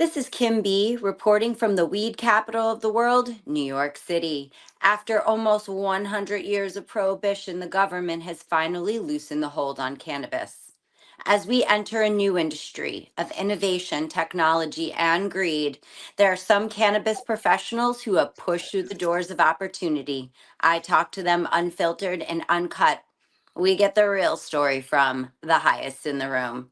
This is KymB reporting from the weed capital of the world, New York City. After almost 100 years of prohibition, the government has finally loosened the hold on cannabis. As we enter a new industry of innovation, technology, and greed, there are some cannabis professionals who have pushed through the doors of opportunity. I talk to them unfiltered and uncut. We get the real story from the highest in the room.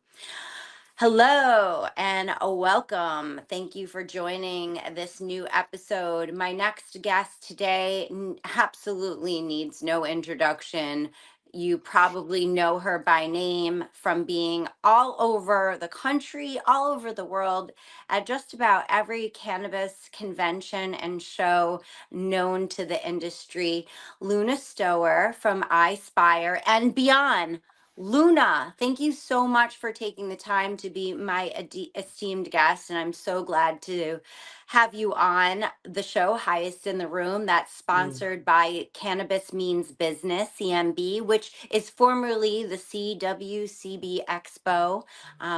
Hello and welcome. Thank you for joining this new episode. My next guest today absolutely needs no introduction. You probably know her by name from being all over the country, all over the world, at just about every cannabis convention and show known to the industry. Luna Stower from Ispire and beyond. Luna, thank you so much for taking the time to be my esteemed guest. And I'm so glad to have you on the show, Highest in the Room, that's sponsored by Cannabis Means Business, CMB, which is formerly the CWCB Expo.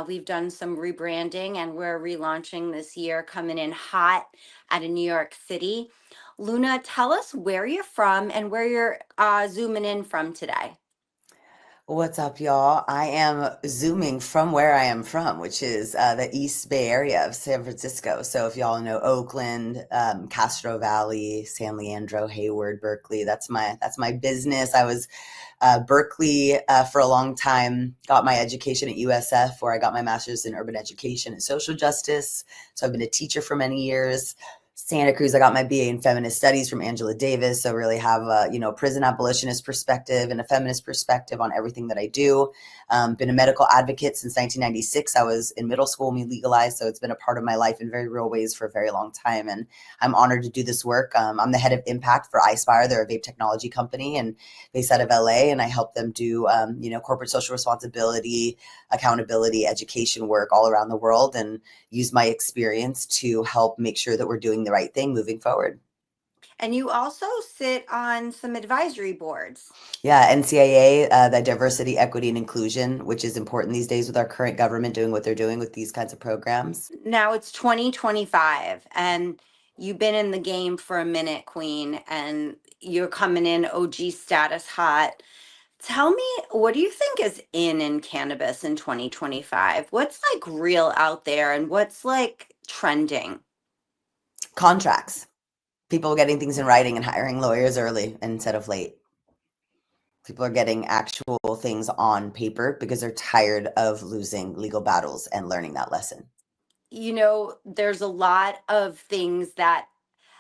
We've done some rebranding and we're relaunching this year, coming in hot out of New York City. Luna, tell us where you're from and where you're zooming in from today. What's up, y'all? I am zooming from where I am from, which is the East Bay area of San Francisco. So if y'all know Oakland, Castro Valley, San Leandro, Hayward, Berkeley, that's my business. I was Berkeley for a long time, got my education at USF, where I got my master's in urban education and social justice. So I've been a teacher for many years. Santa Cruz, I got my BA in feminist studies from Angela Davis. So really have a, prison abolitionist perspective and a feminist perspective on everything that I do. Been a medical advocate since 1996. I was in middle school when we legalized. So it's been a part of my life in very real ways for a very long time. And I'm honored to do this work. I'm the head of impact for Ispire. They're a vape technology company and based out of LA. And I help them do, corporate social responsibility, accountability, education work all around the world and use my experience to help make sure that we're doing the right thing moving forward. And you also sit on some advisory boards. Yeah, NCAA, the diversity, equity, and inclusion, which is important these days with our current government doing what they're doing with these kinds of programs. Now it's 2025 and you've been in the game for a minute, Queen, and you're coming in OG status hot. Tell me, what do you think is in cannabis in 2025? What's like real out there and what's like trending? Contracts. People getting things in writing and hiring lawyers early instead of late. People are getting actual things on paper because they're tired of losing legal battles and learning that lesson. There's a lot of things that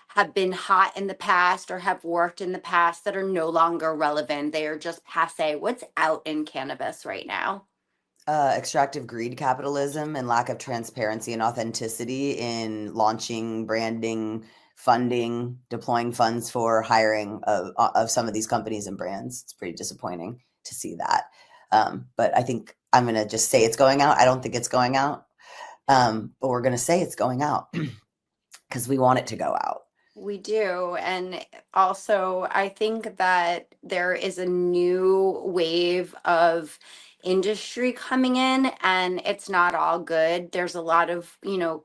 have been hot in the past or have worked in the past that are no longer relevant. They are just passe. What's out in cannabis right now? Extractive greed capitalism and lack of transparency and authenticity in launching, branding, funding, deploying funds for hiring of some of these companies and brands. It's pretty disappointing to see that. But I think I'm going to just say it's going out. I don't think it's going out. But we're going to say it's going out because we want it to go out. We do. And also, I think that there is a new wave of industry coming in, and it's not all good. There's a lot of,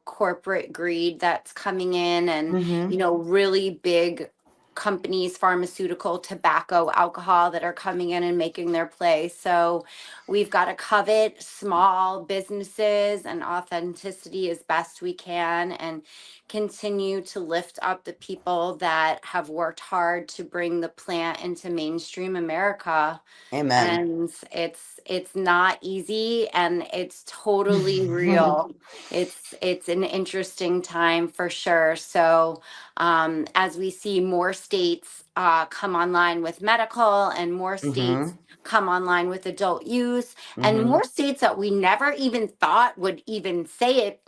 corporate greed that's coming in, and, Mm-hmm. really big companies, pharmaceutical, tobacco, alcohol that are coming in and making their play. So we've got to covet small businesses and authenticity as best we can and continue to lift up the people that have worked hard to bring the plant into mainstream America. Amen. And it's not easy and it's totally real. It's an interesting time for sure. So as we see more states come online with medical and more states Mm-hmm. come online with adult use and Mm-hmm. more states that we never even thought would even say it,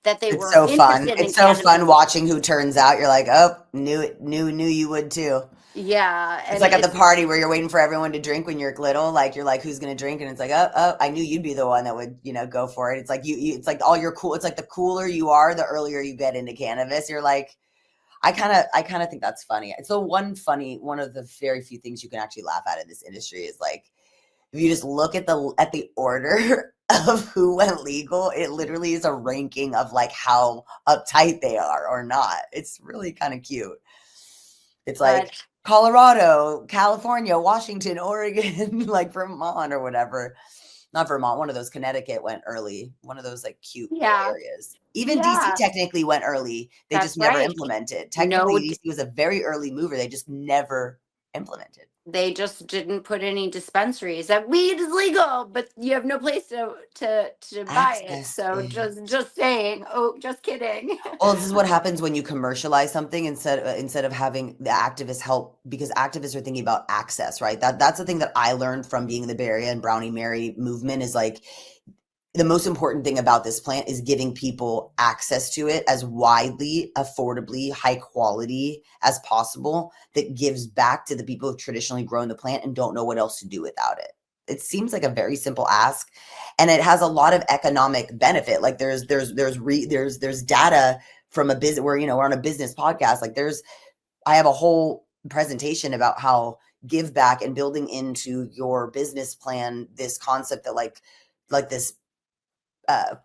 that they It's were so fun. interested in It's so fun cannabis. watching who turns out. You're like, oh, knew you would too. Yeah, It's and like at the it's party where you're waiting for everyone to drink when you're little. Like you're like, who's gonna drink? And it's like, oh, I knew you'd be the one that would, go for it. It's like it's like all your cool. It's like the cooler you are, the earlier you get into cannabis. You're like, I kind of think that's funny. It's the one of the very few things you can actually laugh at in this industry is like if you just look at the order of who went legal, it literally is a ranking of like how uptight they are or not. It's really kind of cute. It's like But Colorado, California, Washington, Oregon, like Vermont or whatever. Not Vermont, one of those. Connecticut went early. One of those like cute little yeah, areas. Even DC yeah, technically went early. They just that's never right. implemented. No, Technically, DC was a very early mover. They just never implemented. they just didn't put any dispensaries. That weed is legal, but you have no place to buy it. Access So it. just saying. Oh, just kidding. Well, this is what happens when you commercialize something instead of having the activists help, because activists are thinking about access, right? That's the thing that I learned from being in the Bay Area and Brownie Mary movement is like the most important thing about this plant is giving people access to it as widely, affordably, high quality as possible that gives back to the people who've traditionally grown the plant and don't know what else to do without it. It seems like a very simple ask, and it has a lot of economic benefit. Like there's data from a business where, we're on a business podcast. Like I have a whole presentation about how give back and building into your business plan this concept that like this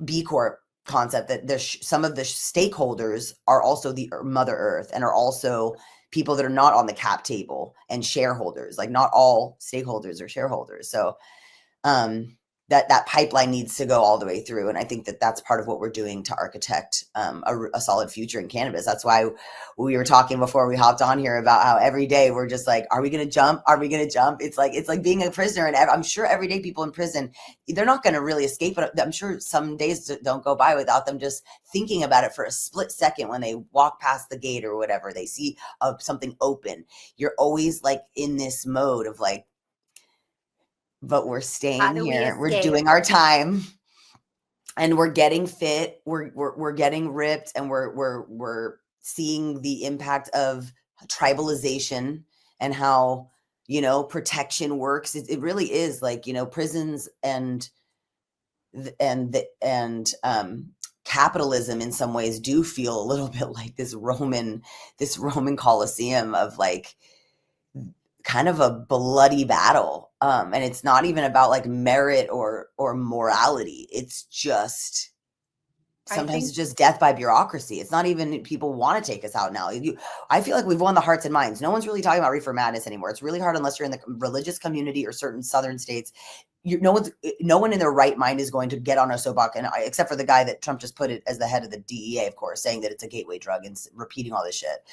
B Corp concept that there's some of the stakeholders are also the Mother Earth and are also people that are not on the cap table and shareholders. Like not all stakeholders are shareholders. So that pipeline needs to go all the way through. And I think that that's part of what we're doing to architect a solid future in cannabis. That's why we were talking before we hopped on here about how every day we're just like, are we going to jump? Are we going to jump? It's like being a prisoner. And I'm sure every day people in prison, they're not going to really escape it. I'm sure some days don't go by without them just thinking about it for a split second when they walk past the gate or whatever, they see something open. You're always like in this mode of like, but we're How staying do we here. We're escape? doing our time and we're getting fit. We're getting ripped, and we're seeing the impact of tribalization and how, protection works. It really is like, prisons and capitalism in some ways do feel a little bit like this Roman Colosseum of like kind of a bloody battle. And it's not even about like merit or morality. It's just I sometimes think it's just death by bureaucracy. It's not even people want to take us out now. I feel like we've won the hearts and minds. No one's really talking about reefer madness anymore. It's really hard unless you're in the religious community or certain southern states. No one in their right mind is going to get on a soapbox, and except for the guy that Trump just put it as the head of the DEA, of course, saying that it's a gateway drug and repeating all this shit.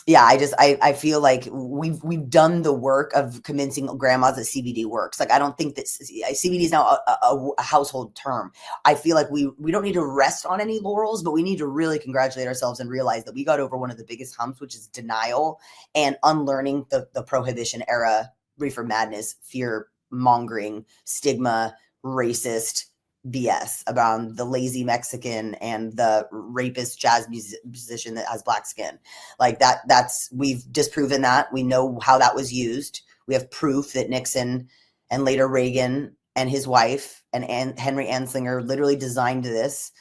Yeah, I feel like we've done the work of convincing grandmas that CBD works. Like I don't think that CBD is now a household term. I feel like we don't need to rest on any laurels, but we need to really congratulate ourselves and realize that we got over one of the biggest humps, which is denial and unlearning the prohibition era reefer madness, fear mongering, stigma, racist BS about the lazy Mexican and the rapist jazz musician that has black skin. Like we've disproven that. We know how that was used. We have proof that Nixon and later Reagan and his wife and Henry Anslinger literally designed this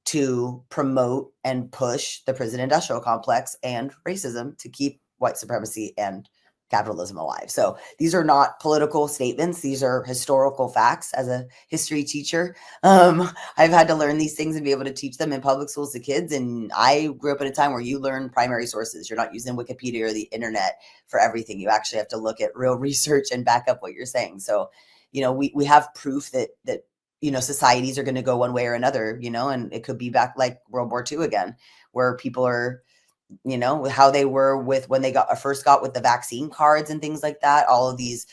to promote and push the prison industrial complex and racism to keep white supremacy and capitalism alive. So these are not political statements. These are historical facts. As a history teacher, I've had to learn these things and be able to teach them in public schools to kids. And I grew up in a time where you learn primary sources. You're not using Wikipedia or the internet for everything. You actually have to look at real research and back up what you're saying. So, we have proof that societies are going to go one way or another, and it could be back like World War II again, where people are, how they were with when they first got with the vaccine cards and things like that. All of these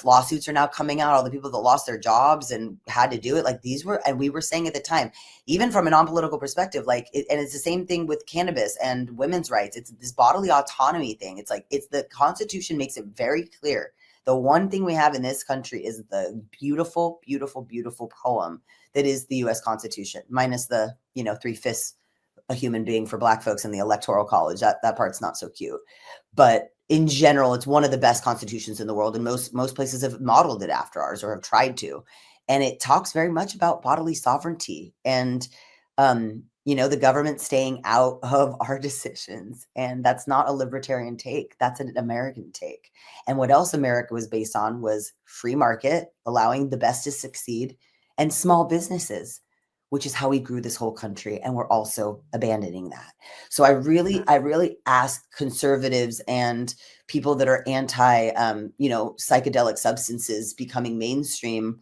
lawsuits are now coming out. All the people that lost their jobs and had to do it, like and we were saying at the time, even from a non-political perspective, and it's the same thing with cannabis and women's rights. It's this bodily autonomy thing. It's like, the Constitution makes it very clear. The one thing we have in this country is the beautiful, beautiful, beautiful poem that is the U.S. Constitution, minus the, 3/5 a human being for Black folks in the Electoral College. That part's not so cute. But in general, it's one of the best constitutions in the world, and most places have modeled it after ours or have tried to. And it talks very much about bodily sovereignty and The government staying out of our decisions. And that's not a libertarian take. That's an American take. And what else America was based on was free market, allowing the best to succeed, and small businesses, which is how we grew this whole country. And we're also abandoning that. So I really ask conservatives and people that are anti, psychedelic substances becoming mainstream,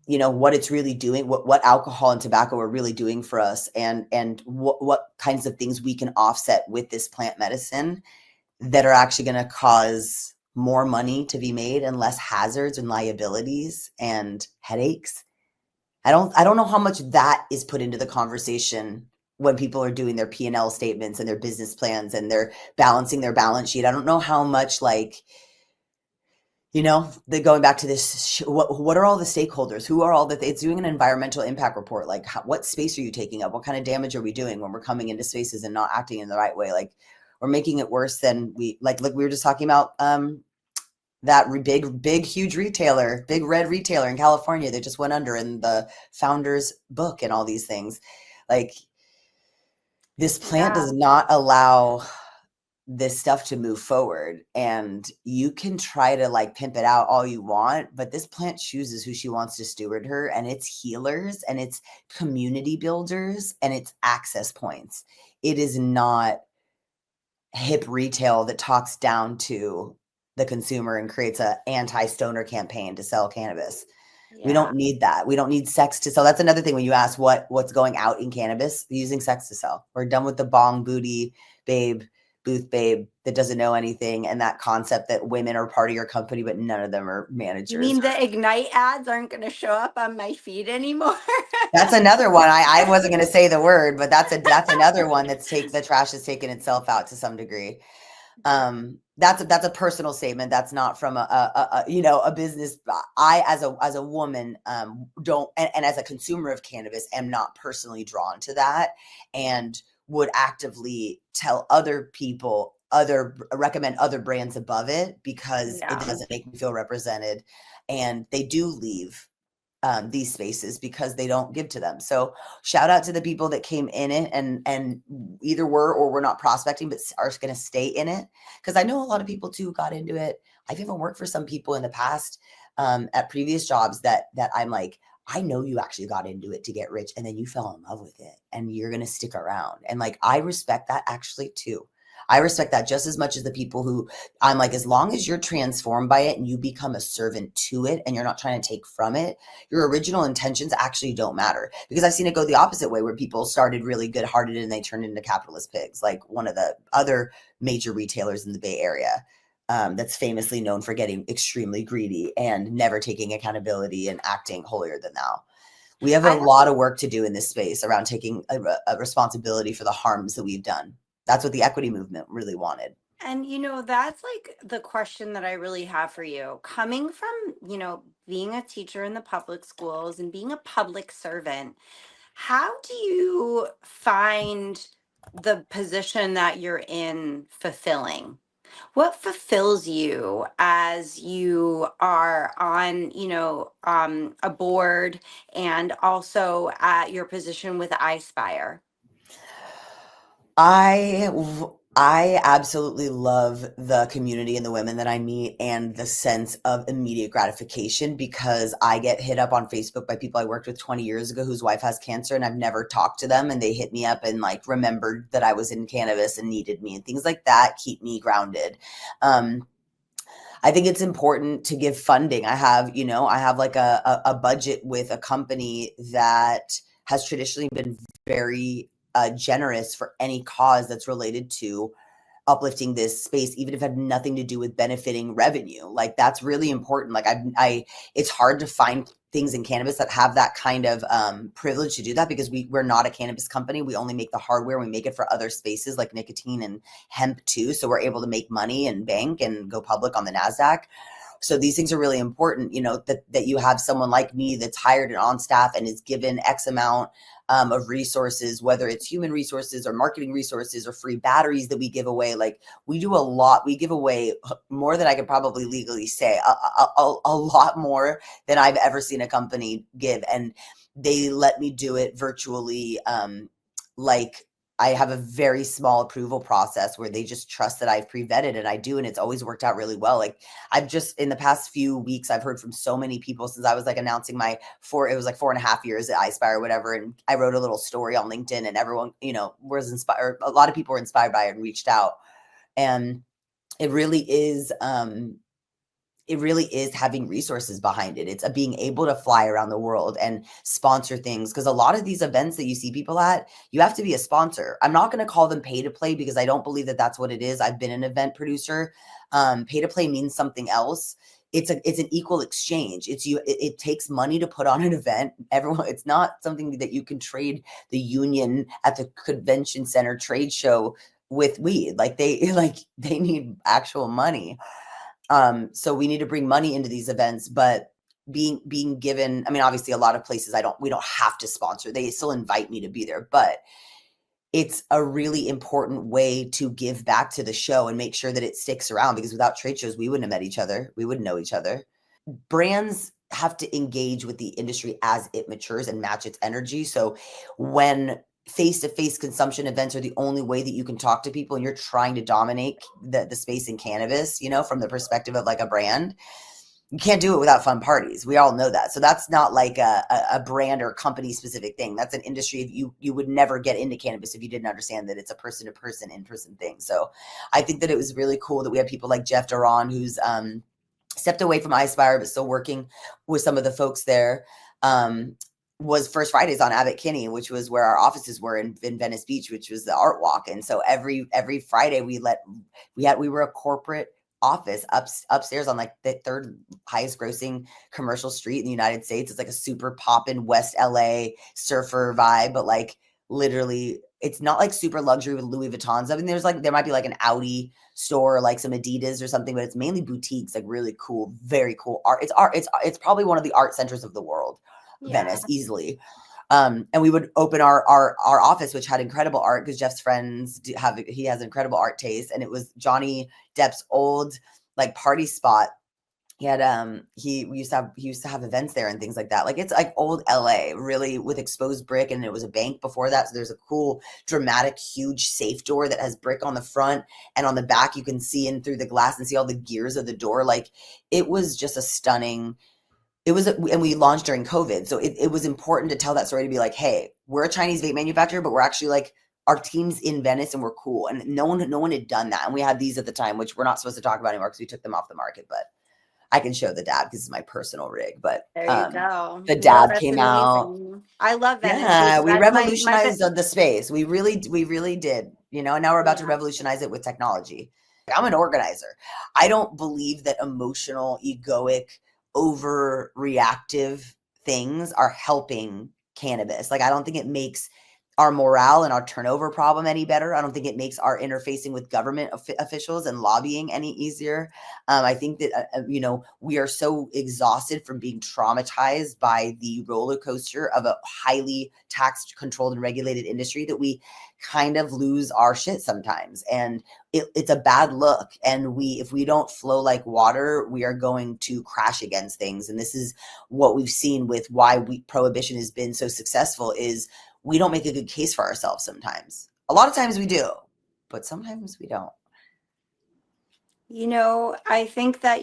what it's really doing, what alcohol and tobacco are really doing for us, and what kinds of things we can offset with this plant medicine that are actually going to cause more money to be made and less hazards and liabilities and headaches. I don't know how much that is put into the conversation when people are doing their P&L statements and their business plans and they're balancing their balance sheet. I don't know how much, like, the going back to this, what are all the stakeholders? Who are all that? It's doing an environmental impact report. Like, what space are you taking up? What kind of damage are we doing when we're coming into spaces and not acting in the right way? Like, we're making it worse than we like. Like we were just talking about that big, huge retailer, big red retailer in California that just went under in the founder's book and all these things. Like, this plant Yeah. does not allow this stuff to move forward, and you can try to like pimp it out all you want, but this plant chooses who she wants to steward her, and it's healers and it's community builders and it's access points. It is not hip retail that talks down to the consumer and creates a anti-stoner campaign to sell cannabis. We Yeah. don't need that. We don't need sex to sell. That's another thing when you ask what's going out in cannabis, using sex to sell. We're done with the bong booty babe, booth babe that doesn't know anything, and that concept that women are part of your company, but none of them are You managers. mean the Ignite ads aren't going to show up on my feed anymore? That's another one. I wasn't going to say the word, but that's another one the trash has taken itself out to some degree. That's a personal statement. That's not from a business. I, as a woman, don't, and as a consumer of cannabis, am not personally drawn to that, and would actively tell other people, recommend other brands above it, because it Yeah. doesn't make me feel represented, and they do leave these spaces because they don't give to them. So shout out to the people that came in it and either were or were not prospecting, but are going to stay in it. Because I know a lot of people too got into it. I've even worked for some people in the past at previous jobs that I'm like, I know you actually got into it to get rich, and then you fell in love with it, and you're going to stick around. And like, I respect that actually too. I respect that just as much as the people who, I'm like, as long as you're transformed by it and you become a servant to it and you're not trying to take from it, your original intentions actually don't matter. Because I've seen it go the opposite way, where people started really good hearted and they turned into capitalist pigs, like one of the other major retailers in the Bay Area. That's famously known for getting extremely greedy and never taking accountability and acting holier than thou. We have a I lot of work to do in this space around taking a responsibility for the harms that we've done. That's what the equity movement really wanted. And that's like the question that I really have for you. Coming from, being a teacher in the public schools and being a public servant, how do you find the position that you're in fulfilling? What fulfills you as you are on, a board and also at your position with Ispire? I absolutely love the community and the women that I meet and the sense of immediate gratification, because I get hit up on Facebook by people I worked with 20 years ago whose wife has cancer, and I've never talked to them, and they hit me up and like remembered that I was in cannabis and needed me, and things like that keep me grounded. Um, I think it's important to give funding. I have like a budget with a company that has traditionally been very generous for any cause that's related to uplifting this space, even if it had nothing to do with benefiting revenue. Like, that's really important. Like, it's hard to find things in cannabis that have that kind of privilege to do that, because we're not a cannabis company. We only make the hardware. We make it for other spaces like nicotine and hemp too. So we're able to make money and bank and go public on the NASDAQ. So these things are really important, that you have someone like me that's hired and on staff and is given X amount of resources, whether it's human resources or marketing resources or free batteries that we give away. Like, we do a lot. We give away more than I could probably legally say, a lot more than I've ever seen a company give. And they let me do it virtually like I have a very small approval process where they just trust that I've pre-vetted, and I do, and it's always worked out really well. Like I've just in the past few weeks, I've heard from so many people since I was like announcing it was like 4.5 years at Ispire or whatever. And I wrote a little story on LinkedIn, and everyone, was inspired. A lot of people were inspired by it and reached out. And it really is, having resources behind it. It's being able to fly around the world and sponsor things. Because a lot of these events that you see people at, you have to be a sponsor. I'm not going to call them pay to play because I don't believe that that's what it is. I've been an event producer. Pay to play means something else. It's an equal exchange. It takes money to put on an event. It's not something that you can trade the union at the convention center trade show with weed. Like they need actual money. So we need to bring money into these events, but being given, I mean, obviously a lot of places we don't have to sponsor. They still invite me to be there, but it's a really important way to give back to the show and make sure that it sticks around, because without trade shows, we wouldn't have met each other. We wouldn't know each other. Brands have to engage with the industry as it matures and match its energy. So when face-to-face consumption events are the only way that you can talk to people and you're trying to dominate the space in cannabis, from the perspective of like a brand, you can't do it without fun parties. We all know that. So that's not like a brand or company specific thing. That's an industry. You would never get into cannabis if you didn't understand that it's a person to person, in-person thing. So I think that it was really cool that we have people like Jeff Duran, who's stepped away from Ispire, but still working with some of the folks there. Was First Fridays on Abbot Kinney, which was where our offices were in Venice Beach, which was the art walk. And so every Friday we were a corporate office upstairs on like the third highest grossing commercial street in the United States. It's like a super poppin' West LA surfer vibe, but like literally it's not like super luxury with Louis Vuittons. I mean, there might be like an Audi store, or like some Adidas or something, but it's mainly boutiques, like really cool, very cool art. It's art. It's probably one of the art centers of the world, Yeah. Venice, easily. And we would open our office, which had incredible art, because Jeff's friends he has incredible art taste, and it was Johnny Depp's old like party spot. He had he used to have events there and things like that. Like it's like old LA, really, with exposed brick, and it was a bank before that. So there's a cool, dramatic, huge safe door that has brick on the front, and on the back you can see in through the glass and see all the gears of the door. Like it was just a stunning. And we launched during COVID. So it was important to tell that story, to be like, hey, we're a Chinese vape manufacturer, but we're actually like, our team's in Venice and we're cool. And no one had done that. And we had these at the time, which we're not supposed to talk about anymore because we took them off the market, but I can show the dab because it's my personal rig. But There you go. the No, dab that's came out. amazing. I love Venice Yeah, because we that's my revolutionized the space. We really did, and now we're about to yeah. revolutionize it with technology. I'm an organizer. I don't believe that emotional, egoic, overreactive things are helping cannabis. Like, I don't think it makes our morale and our turnover problem any better. I don't think it makes our interfacing with government officials and lobbying any easier. I think that, we are so exhausted from being traumatized by the roller coaster of a highly taxed, controlled, and regulated industry that we kind of lose our shit sometimes. And it's a bad look. And if we don't flow like water, we are going to crash against things. And this is what we've seen with why prohibition has been so successful, is we don't make a good case for ourselves sometimes. A lot of times we do, but sometimes we don't. I think that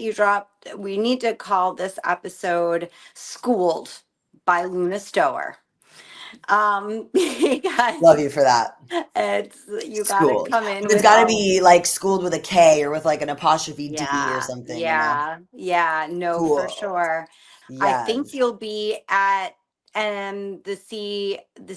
we need to call this episode Schooled by Luna Stower. Because Love you for that. you gotta Schooled. come in But it's with got to all. be like schooled with a K, or with like an apostrophe D or Yeah, something, yeah, no, for Cool. sure. I think Yes. you'll be at the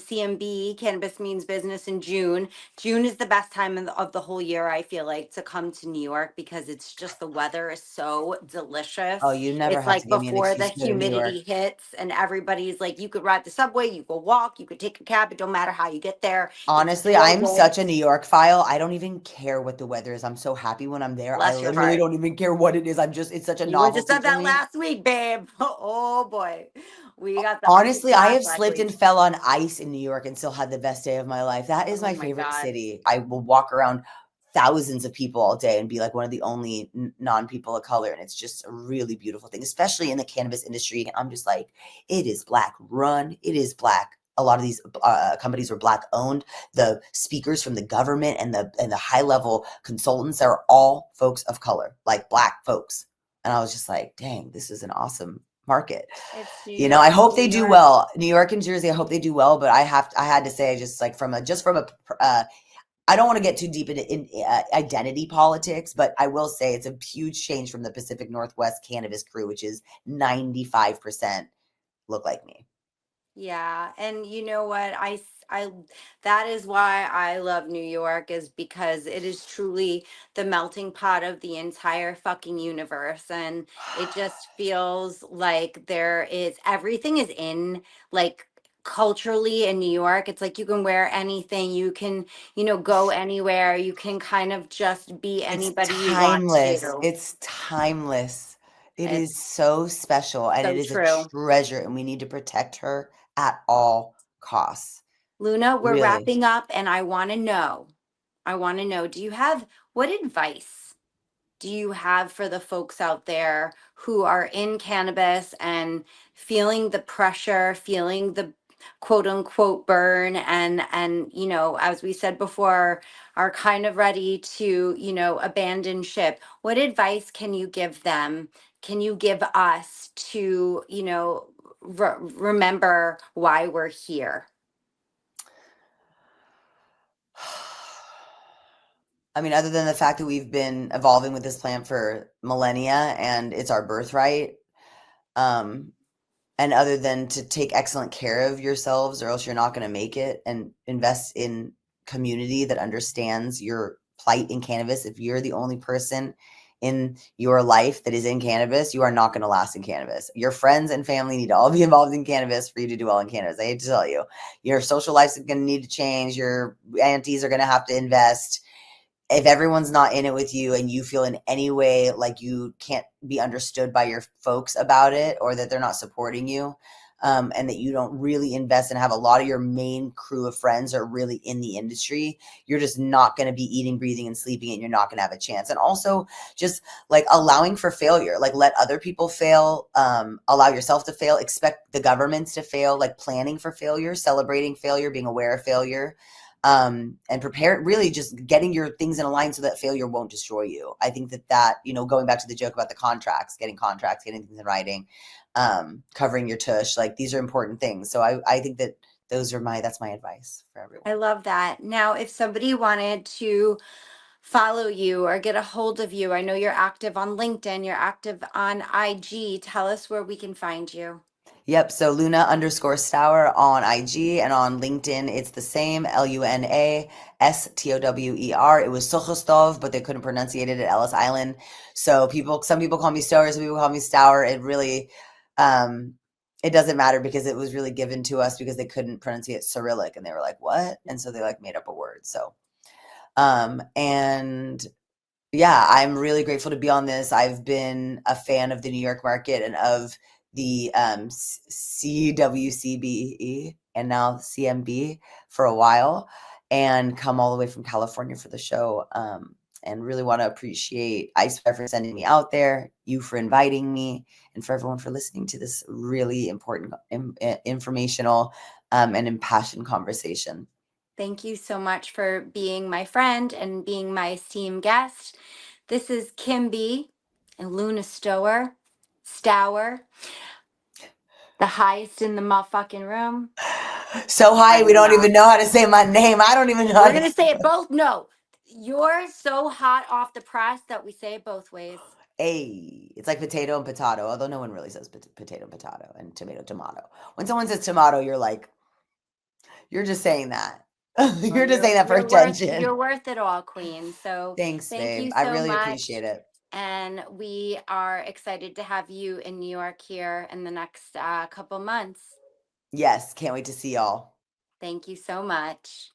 KymB, Cannabis Means Business, in June. June is the best time of the whole year, I feel like, to come to New York, because it's just, the weather is so Oh, delicious. you never It's have like to give me an before the excuse to go to New York. humidity hits and everybody's like, you could ride the subway, you could walk, you could take a cab. It don't matter how you get there. It's Honestly, I'm such a gorgeous. New York file. I don't even care what the weather is. I'm so happy when I'm there. I Bless your literally heart. don't even care what it is. It's such a You were just novelty said for that me. last week, babe. Oh boy. We got the ice Honestly, I blast have last slipped and week. fell on ice in New York and still had the best day of my life. That is Oh my my favorite God. city. I will walk around thousands of people all day and be like one of the only non-people of color. And it's just a really beautiful thing, especially in the cannabis industry. I'm just like, it is Black run. It is Black a lot of these companies were Black owned. The speakers from the government and the high level consultants are all folks of color, like Black folks. And I was just like, dang, this is an awesome market. It's New You know, I York, hope New they do York. well. New York and Jersey, I hope they do well. But I had to say, just from a I don't want to get too deep into identity politics, but I will say it's a huge change from the Pacific Northwest cannabis crew, which is 95% look like me. Yeah, and you know what? That is why I love New York, is because it is truly the melting pot of the entire fucking universe, and it just feels like there is everything is in, like, culturally in New York. It's like you can wear anything, you can, go anywhere, you can kind of just be It's anybody you want timeless. to. It's timeless. It is It's so special and it so is a true. treasure, and we need to protect her at all costs. Luna, we're Really. wrapping up, and I want to know, what advice do you have for the folks out there who are in cannabis and feeling the pressure, feeling the quote unquote burn, and as we said before, are kind of ready to, abandon ship? What advice can you give them? Can you give us to, remember why we're here? I mean, other than the fact that we've been evolving with this plant for millennia and it's our birthright, um, and other than to take excellent care of yourselves or else you're not going to make it, and invest in community that understands your plight in cannabis. If you're the only person in your life that is in cannabis, you are not going to last in cannabis. Your friends and family need to all be involved in cannabis for you to do well in cannabis. I hate to tell you, your social life's going to need to change. Your aunties are going to have to invest. If everyone's not in it with you and you feel in any way like you can't be understood by your folks about it, or that they're not supporting you, and that you don't really invest and have a lot of your main crew of friends are really in the industry, you're just not going to be eating, breathing, and sleeping, and you're not going to have a chance. And also, just like allowing for failure, like let other people fail, allow yourself to fail, expect the governments to fail, like planning for failure, celebrating failure, being aware of failure, and prepare, really just getting your things in a line so that failure won't destroy you. I think that, going back to the joke about the contracts, getting things in writing, covering your tush, like these are important things. So I think that that's my advice for I everyone. love that. Now, if somebody wanted to follow you or get a hold of you, I know you're active on LinkedIn, you're active on IG. Tell us where we can find you. Yep. So Luna_Stower on IG, and on LinkedIn, it's the same, LUNASTOWER. It was Sochostov, but they couldn't pronunciate it at Ellis Island. So some people call me Stower, some people call me Stour. Um, it doesn't matter because it was really given to us because they couldn't pronunciate Cyrillic and they were like, what? And so they like made up a word. So, and yeah, I'm really grateful to be on this. I've been a fan of the New York market and of the CWCBE and now CMB for a while, and come all the way from California for the show. And really want to appreciate Ispire for sending me out there, you for inviting me, and for everyone for listening to this really important, informational, and impassioned conversation. Thank you so much for being my friend and being my esteemed guest. This is KymB and Luna Stower, the highest in the motherfucking room. So high, we Signing don't even off. know how to say my name. I don't even know how We're to gonna say it both. No, you're so hot off the press that we say it both ways. Hey, it's like potato and potato, although no one really says potato and potato and tomato, tomato. When someone says tomato, you're like, you're just saying that. Well, You're just you're saying that for you're worth attention. you're worth it all, Queen. So Thanks, thank babe. you I so really much. appreciate it. And we are excited to have you in New York here in the next couple months. Yes, can't wait to see y'all. Thank you so much.